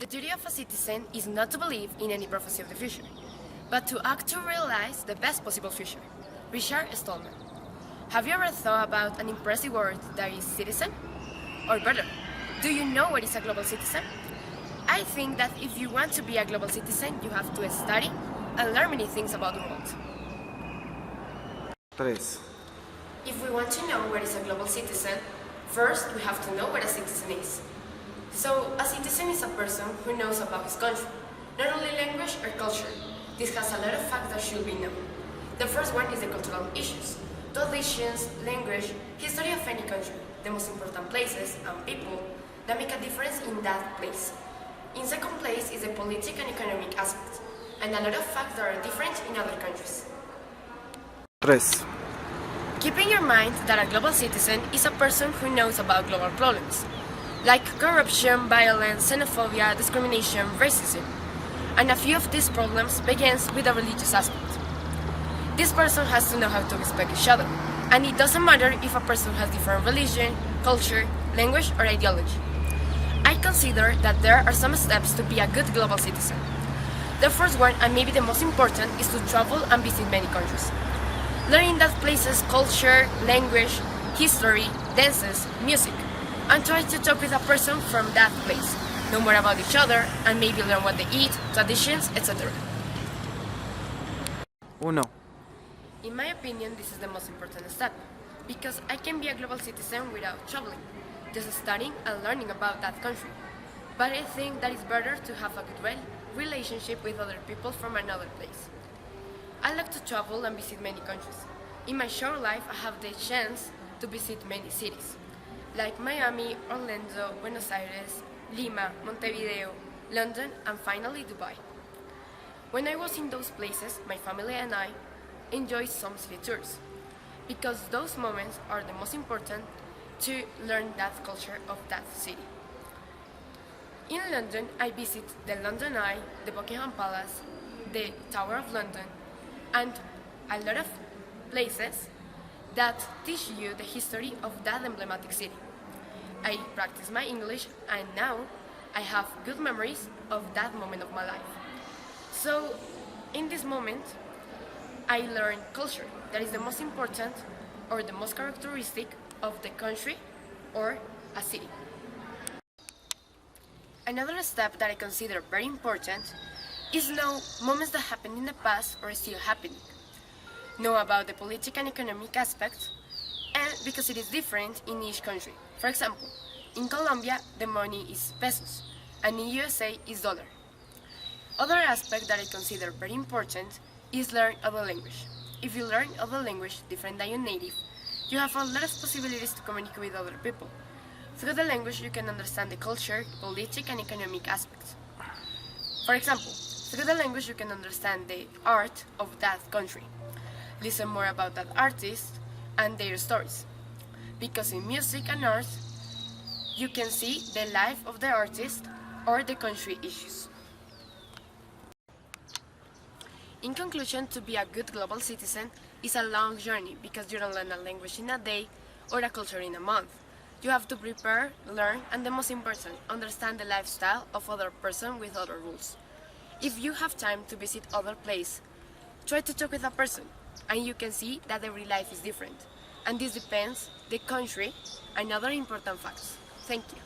duty of a citizen is not to believe in any prophecy of the future, but to act to realize the best possible future. Richard Stallman. Have you ever thought about an impressive word that is citizen? Or better, do you know what is a global citizen? I think that if you want to be a global citizen, you have to study and learn many things about the world. 3. If we want to know what is a global citizen, first we have to know what a citizen is. So, a citizen is a person who knows about his country, not only language or culture. This has a lot of facts that should be known. The first one is the cultural issues, traditions, language, history of any country, the most important places and people that make a difference in that place. In second place is the political and economic aspect, and a lot of facts that are different in other countries. 3. Keep in your mind that a global citizen is a person who knows about global problems, like corruption, violence, xenophobia, discrimination, racism. And a few of these problems begins with a religious aspect. This person has to know how to respect each other, and it doesn't matter if a person has different religion, culture, language, or ideology. I consider that there are some steps to be a good global citizen. The first one, and maybe the most important, is to travel and visit many countries. Learning that places, culture, language, history, dances, music, and try to talk with a person from that place, know more about each other, and maybe learn what they eat, traditions, etc. 1. In my opinion, this is the most important step, because I can be a global citizen without traveling, just studying and learning about that country. But I think that it's better to have a good relationship with other people from another place. I like to travel and visit many countries. In my short life, I have the chance to visit many cities, like Miami, Orlando, Buenos Aires, Lima, Montevideo, London, and finally Dubai. When I was in those places, my family and I enjoyed some city tours, because those moments are the most important to learn that culture of that city. In London, I visit the London Eye, the Buckingham Palace, the Tower of London, and a lot of places that teach you the history of that emblematic city. I practice my English, and now I have good memories of that moment of my life. So, in this moment, I learn culture, that is the most important or the most characteristic of the country or a city. Another step that I consider very important is know moments that happened in the past or still happening. Know about the political and economic aspects, and because it is different in each country. For example, in Colombia the money is pesos, and in USA is dollar. Other aspect that I consider very important is learn other language. If you learn other language different than your native, you have a lot of possibilities to communicate with other people. Through the language you can understand the culture, political and economic aspects. For example, through the language you can understand the art of that country, listen more about that artist and their stories. Because in music and art, you can see the life of the artist or the country issues. In conclusion, to be a good global citizen is a long journey because you don't learn a language in a day or a culture in a month. You have to prepare, learn, and the most important, understand the lifestyle of other person with other rules. If you have time to visit other place, try to talk with a person, and you can see that every life is different. And this depends the country and other important facts. Thank you.